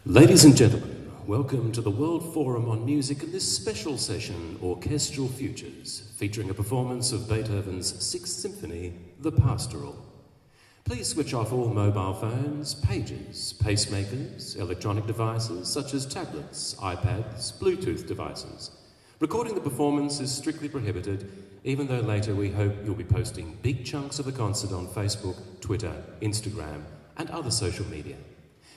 Ladies and gentlemen, welcome to the World Forum on Music and this special session, Orchestral Futures, featuring a performance of Beethoven's Sixth Symphony, The Pastoral. Please switch off all mobile phones, pagers, pacemakers, electronic devices such as tablets, iPads, Bluetooth devices. Recording the performance is strictly prohibited, even though later we hope you'll be posting big chunks of the concert on Facebook, Twitter, Instagram, and other social media.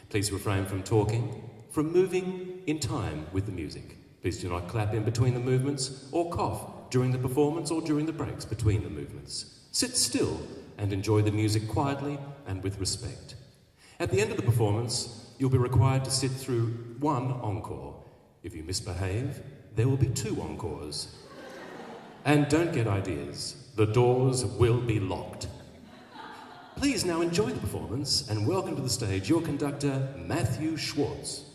Please refrain from talking, from moving in time with the music. Please do not clap in between the movements or cough during the performance or during the breaks between the movements. Sit still and enjoy the music quietly and with respect. At the end of the performance, you'll be required to sit through one encore. If you misbehave, there will be two encores. And don't get ideas. The doors will be locked. Please now enjoy the performance and welcome to the stage your conductor, Matthew Schwarz.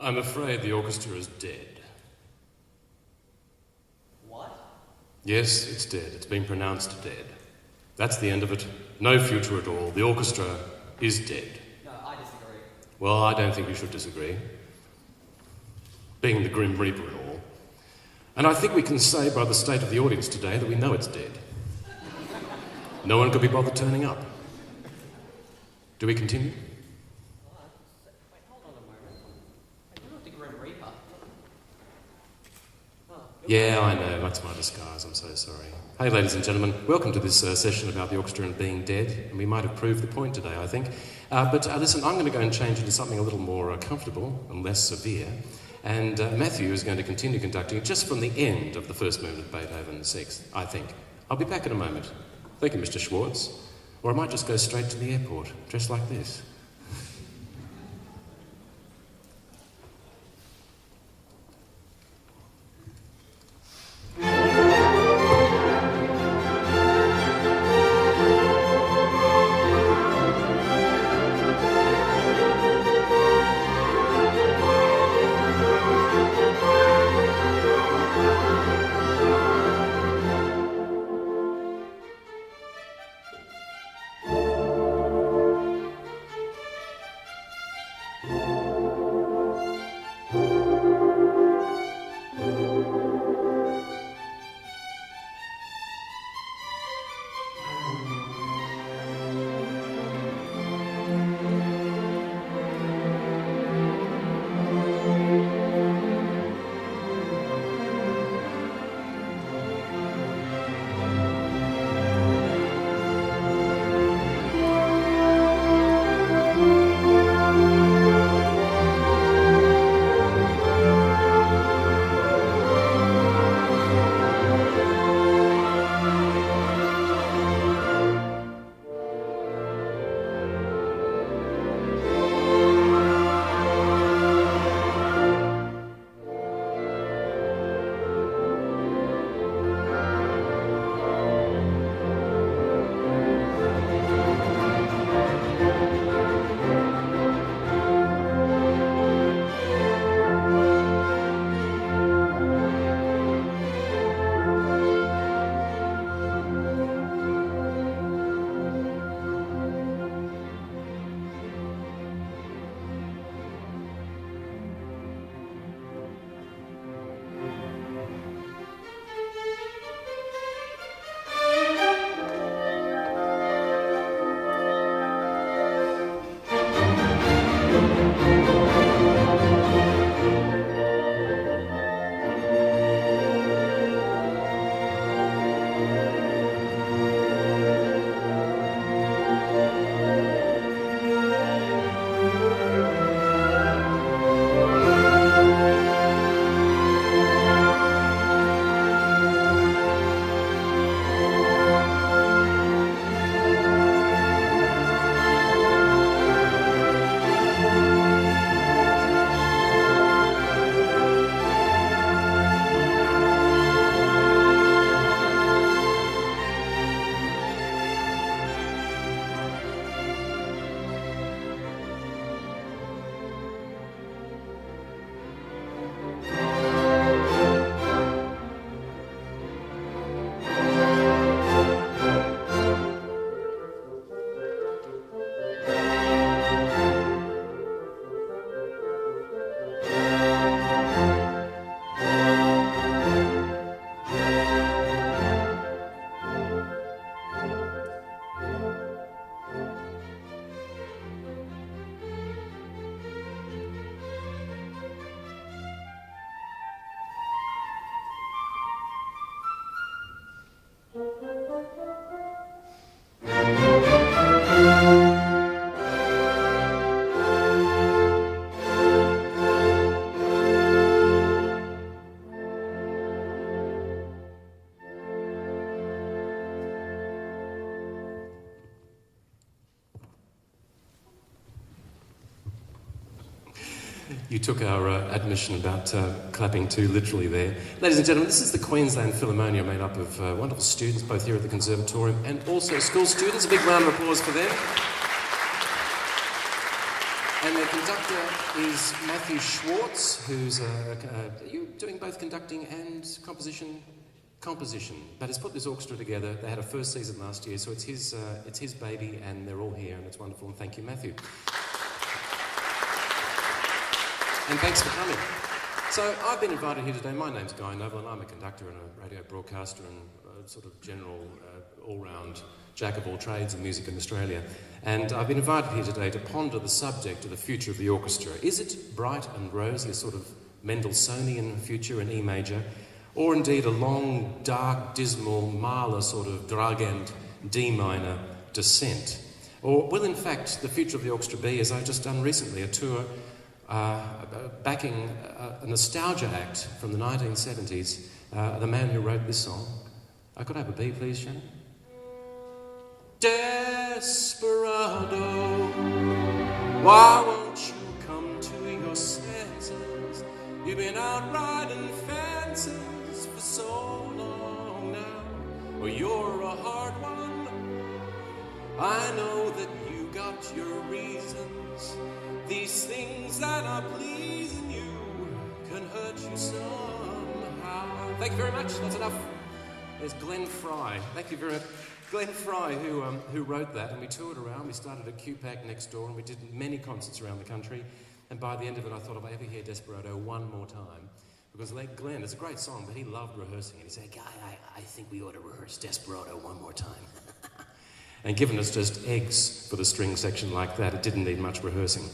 I'm afraid the orchestra is dead. What? Yes, it's dead. It's been pronounced dead. That's the end of it. No future at all. The orchestra is dead. No, I disagree. Well, I don't think you should disagree. being the Grim Reaper and all. And I think we can say by the state of the audience today that we know it's dead. No one could be bothered turning up. Do we continue? Wait, hold on a moment. You're not the Grim Reaper. Yeah, I know, that's my disguise, I'm so sorry. Hey ladies and gentlemen, welcome to this session about the orchestra and being dead, and we might have proved the point today, I think. But listen, I'm going to go and change into something a little more comfortable and less severe, and Matthew is going to continue conducting just from the end of the first movement of Beethoven's Sixth, I think. I'll be back in a moment. Thank you, Mr. Schwarz. Or I might just go straight to the airport, dressed like this. You took our admission about clapping too literally there. Ladies and gentlemen, this is the Queensland Philharmonia, made up of wonderful students, both here at the Conservatorium and also school students. A big round of applause for them. And their conductor is Matthew Schwarz, who's you're doing both conducting and composition, but has put this orchestra together. They had a first season last year, so it's his baby, and they're all here, and it's wonderful. And thank you, Matthew. And thanks for coming. So I've been invited here today. My name's Guy Noble and I'm a conductor and a radio broadcaster and a sort of general all-round jack of all trades in music in Australia. And I've been invited here today to ponder the subject of the future of the orchestra. Is it bright and rosy, a sort of Mendelssohnian future in E major, or indeed a long, dark, dismal, Mahler sort of Dragend D minor descent? Or will in fact the future of the orchestra be, as I've just done recently, a tour backing a nostalgia act from the 1970s, the man who wrote this song. I could have a B, please, Shannon? Desperado, why won't you come to your senses? You've been out riding fences for so long now. Well, you're a hard one. I know that you got your reasons. These things that are pleasing you can hurt you somehow. Thank you very much. That's enough. There's Glenn Fry. Thank you very much. Glenn Fry, who wrote that, and we toured around. We started at QPAC next door, and we did many concerts around the country. And by the end of it, I thought, if I ever hear Desperado one more time, because like Glenn, it's a great song, but he loved rehearsing it. He said, Guy, I think we ought to rehearse Desperado one more time. And given us just eggs for the string section like that, it didn't need much rehearsing.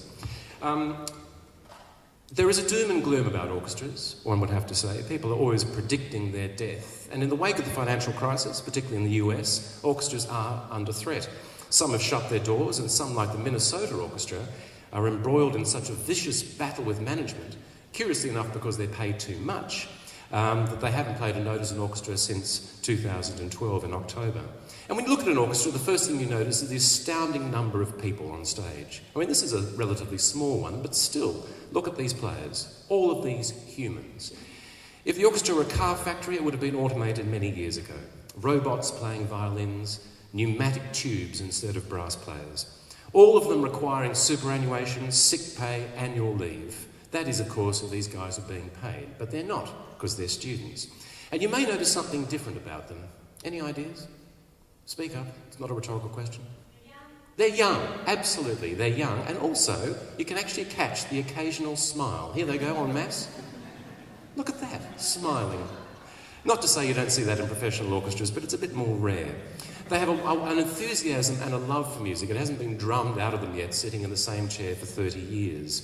There is a doom and gloom about orchestras, one would have to say. People are always predicting their death. And in the wake of the financial crisis, particularly in the US, orchestras are under threat. Some have shut their doors, and some, like the Minnesota Orchestra, are embroiled in such a vicious battle with management, curiously enough because they're paid too much, that they haven't played a note as an orchestra since 2012 in October. And when you look at an orchestra, the first thing you notice is the astounding number of people on stage. I mean, this is a relatively small one, but still, look at these players, all of these humans. If the orchestra were a car factory, it would have been automated many years ago. Robots playing violins, pneumatic tubes instead of brass players. All of them requiring superannuation, sick pay, annual leave. That is, of course, if these guys are being paid, but they're not, because they're students. And you may notice something different about them. Any ideas? Speak up. It's not a rhetorical question. They're young, absolutely, they're young. And also, you can actually catch the occasional smile. Here they go en masse. Look at that, smiling. Not to say you don't see that in professional orchestras, but it's a bit more rare. They have an enthusiasm and a love for music. It hasn't been drummed out of them yet, sitting in the same chair for 30 years.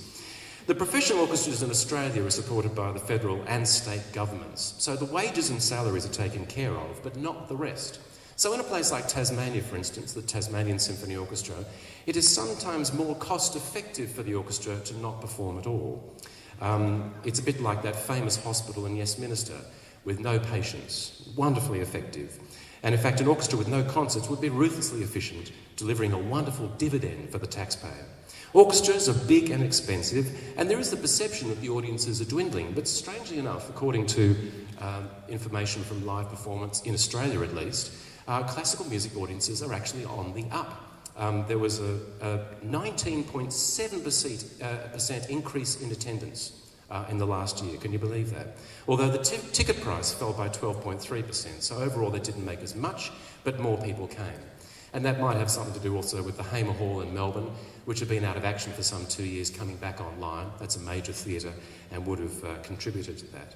The professional orchestras in Australia are supported by the federal and state governments, so the wages and salaries are taken care of, but not the rest. So in a place like Tasmania, for instance, the Tasmanian Symphony Orchestra, it is sometimes more cost-effective for the orchestra to not perform at all. It's a bit like that famous hospital in Westminster with no patients, wonderfully effective. And in fact, an orchestra with no concerts would be ruthlessly efficient, delivering a wonderful dividend for the taxpayer. Orchestras are big and expensive, and there is the perception that the audiences are dwindling, but strangely enough, according to information from live performance, in Australia at least, classical music audiences are actually on the up. There was a 19.7% increase in attendance in the last year. Can you believe that? Although the ticket price fell by 12.3%, so overall they didn't make as much, but more people came. And that might have something to do also with the Hamer Hall in Melbourne, which had been out of action for some 2 years, coming back online. That's a major theatre and would have contributed to that.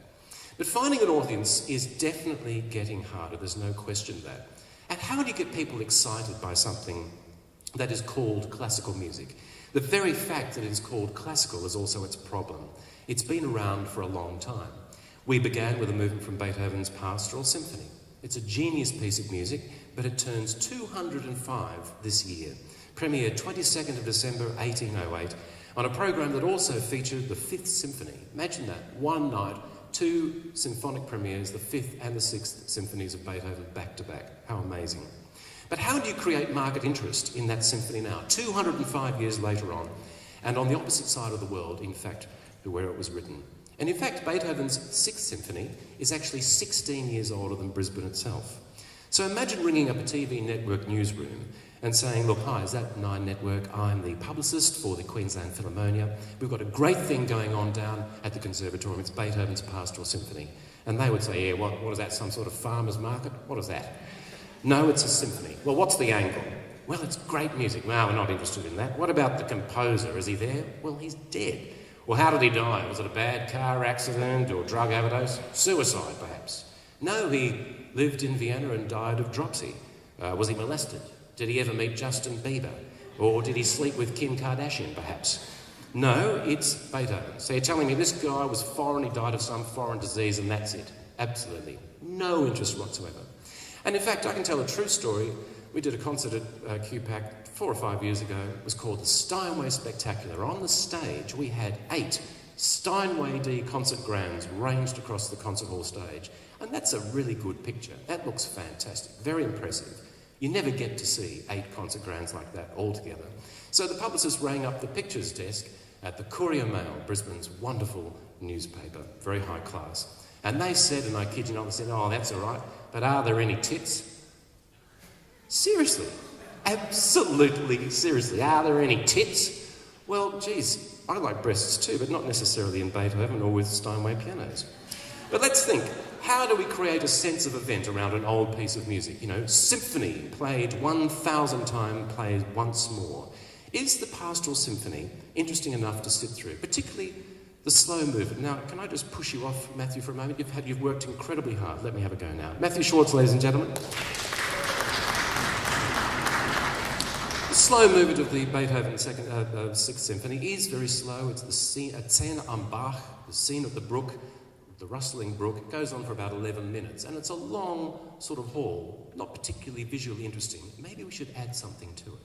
But finding an audience is definitely getting harder, there's no question that. And how do you get people excited by something that is called classical music? The very fact that it is called classical is also its problem. It's been around for a long time. We began with a movement from Beethoven's Pastoral Symphony. It's a genius piece of music, but it turns 205 this year. Premiered 22nd of December 1808 on a program that also featured the Fifth Symphony. Imagine that, one night, 2 symphonic premieres, the Fifth and the Sixth Symphonies of Beethoven back to back. How amazing. But how do you create market interest in that symphony now, 205 years later on, and on the opposite side of the world, in fact, where it was written? And in fact, Beethoven's Sixth Symphony is actually 16 years older than Brisbane itself. So imagine ringing up a TV network newsroom and saying, look, hi, is that Nine Network? I'm the publicist for the Queensland Philharmonia. We've got a great thing going on down at the Conservatorium. It's Beethoven's Pastoral Symphony. And they would say, yeah, what is that, some sort of farmer's market? What is that? No, it's a symphony. Well, what's the angle? Well, it's great music. No, we're not interested in that. What about the composer? Is he there? Well, he's dead. Well, how did he die? Was it a bad car accident or drug overdose? Suicide, perhaps? No, he lived in Vienna and died of dropsy. Was he molested? Did he ever meet Justin Bieber? Or did he sleep with Kim Kardashian, perhaps? No, it's Beethoven. So you're telling me this guy was foreign, he died of some foreign disease, and that's it? Absolutely. No interest whatsoever. And in fact, I can tell a true story. We did a concert at QPAC 4 or 5 years ago. It was called the Steinway Spectacular. On the stage, we had 8 Steinway D concert grounds ranged across the concert hall stage. And that's a really good picture. That looks fantastic, very impressive. You never get to see 8 concert grounds like that all together. So the publicist rang up the pictures desk at the Courier Mail, Brisbane's wonderful newspaper, very high class. And they said, and I kid you not, they said, oh, that's all right, but are there any tits? Seriously, absolutely seriously, are there any tits? Well, geez, I like breasts too, but not necessarily in Beethoven or with Steinway pianos. But let's think, how do we create a sense of event around an old piece of music? You know, Symphony, played 1,000 times, played once more. Is the Pastoral Symphony interesting enough to sit through, particularly the slow movement? Now, can I just push you off, Matthew, for a moment? You've worked incredibly hard. Let me have a go now. Matthew Schwarz, ladies and gentlemen. The slow movement of the Beethoven Sixth Symphony is very slow. It's the scene at Szene am Bach, the scene of the brook, the rustling brook. It goes on for about 11 minutes, and it's a long sort of haul, not particularly visually interesting. Maybe we should add something to it.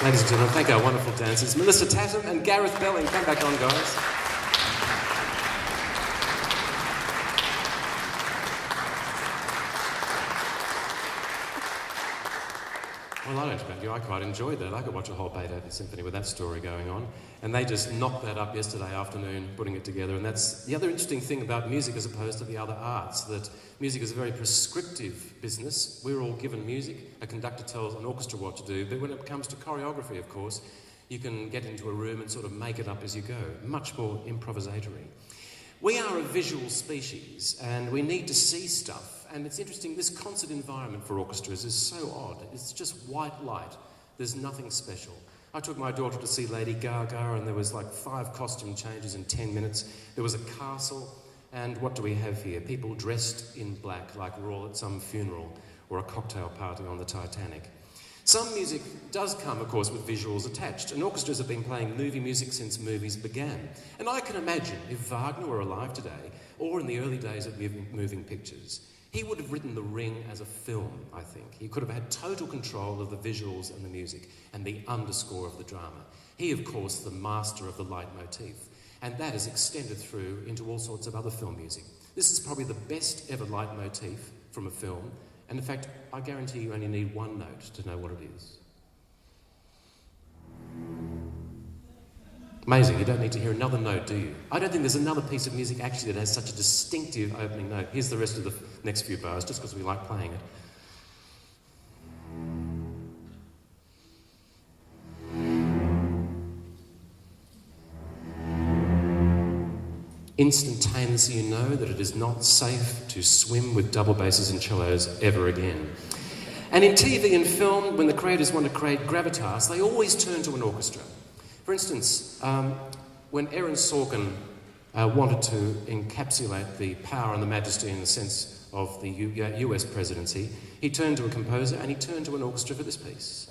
Ladies and gentlemen, thank our wonderful dancers, Melissa Tatum and Gareth Belling. Come back on, guys. Well, I don't know about you, I quite enjoyed that. I could watch a whole Beethoven symphony with that story going on. And they just knocked that up yesterday afternoon, putting it together. And that's the other interesting thing about music as opposed to the other arts, that music is a very prescriptive business. We're all given music. A conductor tells an orchestra what to do. But when it comes to choreography, of course, you can get into a room and sort of make it up as you go. Much more improvisatory. We are a visual species, and we need to see stuff. And it's interesting, this concert environment for orchestras is so odd. It's just white light. There's nothing special. I took my daughter to see Lady Gaga, and there was like 5 costume changes in 10 minutes. There was a castle, and what do we have here? People dressed in black, like we're all at some funeral or a cocktail party on the Titanic. Some music does come, of course, with visuals attached, and orchestras have been playing movie music since movies began. And I can imagine if Wagner were alive today, or in the early days of moving pictures, he would have written The Ring as a film, I think. He could have had total control of the visuals and the music and the underscore of the drama. He, of course, the master of the leitmotif. And that is extended through into all sorts of other film music. This is probably the best ever leitmotif from a film. And in fact, I guarantee you only need one note to know what it is. Amazing, you don't need to hear another note, do you? I don't think there's another piece of music actually that has such a distinctive opening note. Here's the rest of the next few bars, just because we like playing it. Instantaneously you know that it is not safe to swim with double basses and cellos ever again. And in TV and film, when the creators want to create gravitas, they always turn to an orchestra. For instance, when Aaron Sorkin wanted to encapsulate the power and the majesty and the sense of the US presidency, he turned to a composer and he turned to an orchestra for this piece.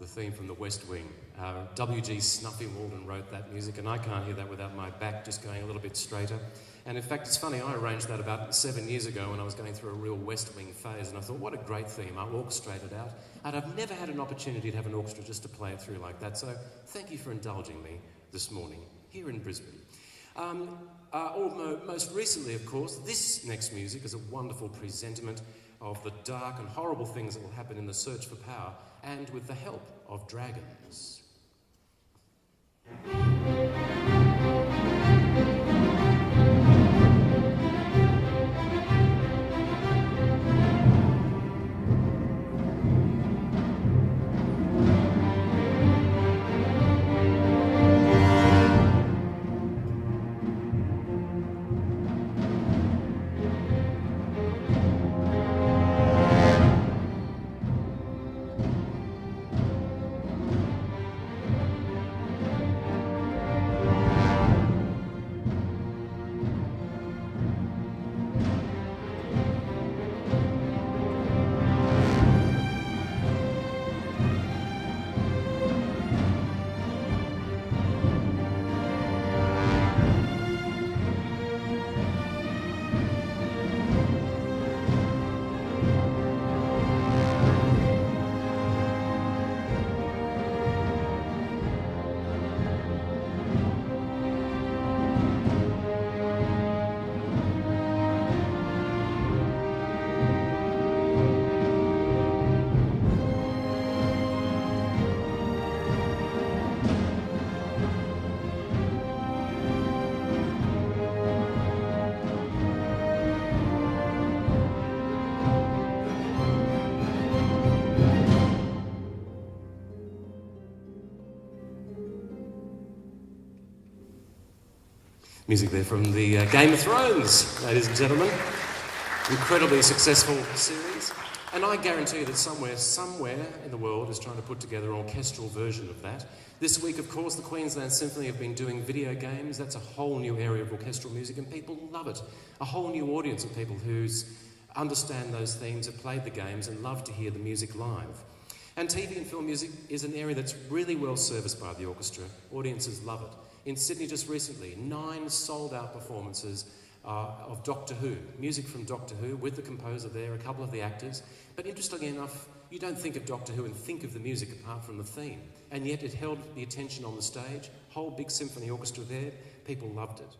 Theme from The West Wing. W.G. Snuffy Walden wrote that music, and I can't hear that without my back just going a little bit straighter. And in fact, it's funny, I arranged that about 7 years ago when I was going through a real West Wing phase, and I thought, what a great theme. I orchestrated it out, and I've never had an opportunity to have an orchestra just to play it through like that, so thank you for indulging me this morning here in Brisbane. Most recently, of course, this next music is a wonderful presentiment of the dark and horrible things that will happen in the search for power, and with the help of dragons. Music there from the Game of Thrones, ladies and gentlemen. Incredibly successful series. And I guarantee you that somewhere in the world is trying to put together an orchestral version of that. This week, of course, the Queensland Symphony have been doing video games. That's a whole new area of orchestral music, and people love it. A whole new audience of people who understand those themes, have played the games, and love to hear the music live. And TV and film music is an area that's really well serviced by the orchestra. Audiences love it. In Sydney just recently, 9 sold-out performances of Doctor Who. Music from Doctor Who, with the composer there, a couple of the actors. But interestingly enough, you don't think of Doctor Who and think of the music apart from the theme. And yet it held the attention on the stage, whole big symphony orchestra there, people loved it.